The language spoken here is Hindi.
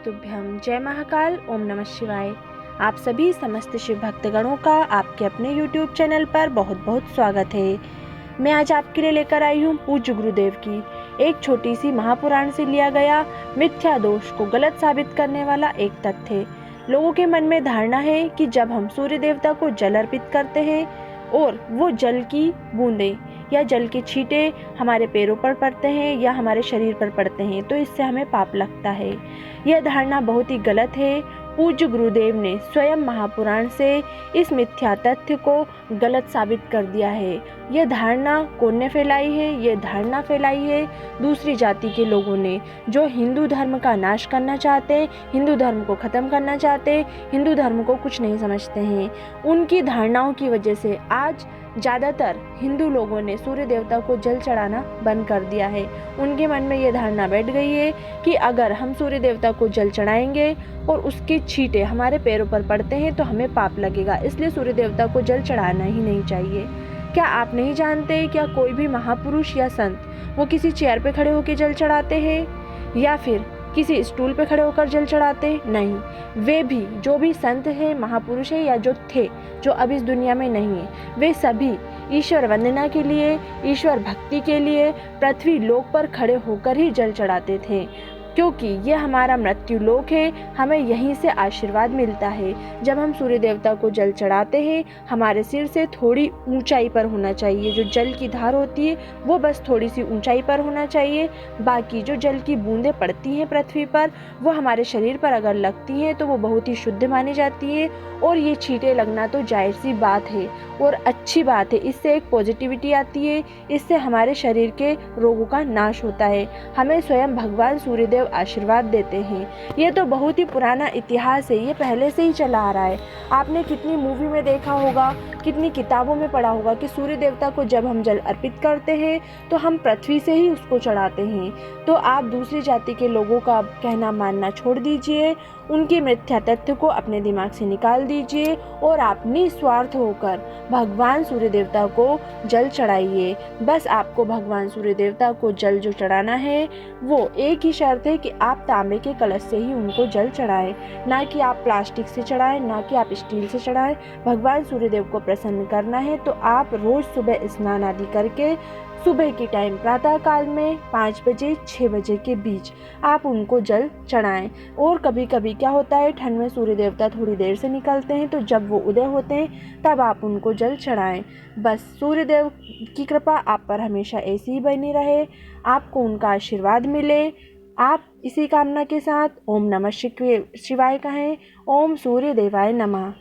नमस्तुभ्यं। जय महाकाल। ओम नमः शिवाय। आप सभी समस्त शिव भक्तगणों का आपके अपने YouTube चैनल पर बहुत बहुत स्वागत है। मैं आज आपके लिए लेकर आई हूँ पूज्य गुरुदेव की एक छोटी सी महापुराण से लिया गया मिथ्या दोष को गलत साबित करने वाला एक तथ्य। लोगों के मन में धारणा है कि जब हम सूर्य देवता को जल अर्पित करते हैं और वो जल की बूंदें या जल के छींटे हमारे पैरों पर पड़ते हैं या हमारे शरीर पर पड़ते हैं तो इससे हमें पाप लगता है। यह धारणा बहुत ही गलत है। पूज्य गुरुदेव ने स्वयं महापुराण से इस मिथ्या तथ्य को गलत साबित कर दिया है। यह धारणा कौन ने फैलाई है? यह धारणा फैलाई है दूसरी जाति के लोगों ने, जो हिंदू धर्म का नाश करना चाहते हैं, हिंदू धर्म को ख़त्म करना चाहते हैं, हिंदू धर्म को कुछ नहीं समझते हैं। उनकी धारणाओं की वजह से आज ज़्यादातर हिंदू लोगों ने सूर्य देवता को जल चढ़ाना बंद कर दिया है। उनके मन में ये धारणा बैठ गई है कि अगर हम सूर्य देवता को जल चढ़ाएंगे और उसके छींटे हमारे पैरों पर पड़ते हैं तो हमें पाप लगेगा, इसलिए सूर्य देवता को जल चढ़ाना ही नहीं चाहिए। क्या आप नहीं जानते क्या कोई भी महापुरुष या संत वो किसी चेयर पे खड़े होकर जल चढ़ाते हैं या फिर किसी स्टूल पे खड़े होकर जल चढ़ाते? नहीं, वे भी जो भी संत हैं, महापुरुष हैं या जो थे, जो अब इस दुनिया में नहीं है, वे सभी ईश्वर वंदना के लिए, ईश्वर भक्ति के लिए पृथ्वी लोक पर खड़े होकर ही जल चढ़ाते थे, क्योंकि यह हमारा मृत्यु लोक है। हमें यहीं से आशीर्वाद मिलता है। जब हम सूर्य देवता को जल चढ़ाते हैं, हमारे सिर से थोड़ी ऊंचाई पर होना चाहिए। जो जल की धार होती है वो बस थोड़ी सी ऊंचाई पर होना चाहिए। बाकी जो जल की बूंदें पड़ती हैं पृथ्वी पर, वो हमारे शरीर पर अगर लगती हैं तो वो बहुत ही शुद्ध मानी जाती है और ये छींटे लगना तो जाहिर सी बात है और अच्छी बात है। इससे एक पॉजिटिविटी आती है, इससे हमारे शरीर के रोगों का नाश होता है। हमें स्वयं भगवान सूर्यदेव आशीर्वाद देते हैं। ये तो बहुत ही पुराना इतिहास है, ये पहले से ही चला आ रहा है। आपने कितनी मूवी में देखा होगा, कितनी किताबों में पढ़ा होगा कि सूर्य देवता को जब हम जल अर्पित करते हैं तो हम पृथ्वी से ही उसको चढ़ाते हैं। तो आप दूसरी जाति के लोगों का कहना मानना छोड़ दीजिए, उनके मिथ्या तथ्य को अपने दिमाग से निकाल दीजिए और आप निस्वार्थ होकर भगवान सूर्य देवता को जल चढ़ाइए। बस आपको भगवान सूर्य देवता को जल जो चढ़ाना है वो एक ही शर्त है कि आप तांबे के कलश से ही उनको जल चढ़ाएं, ना कि आप प्लास्टिक से चढ़ाएं, ना कि आप स्टील से चढ़ाएं। भगवान सूर्यदेव को प्रसन्न करना है तो आप रोज सुबह स्नान आदि करके सुबह के टाइम प्रातः काल में 5 बजे 6 बजे के बीच आप उनको जल चढ़ाएं। और कभी कभी क्या होता है, ठंड में सूर्य देवता थोड़ी देर से निकलते हैं, तो जब वो उदय होते हैं तब आप उनको जल चढ़ाएं। बस सूर्यदेव की कृपा आप पर हमेशा ऐसी ही बनी रहे, आपको उनका आशीर्वाद मिले। आप इसी कामना के साथ ओम नमः शिवाय कहें। ओम सूर्य देवाय नमः।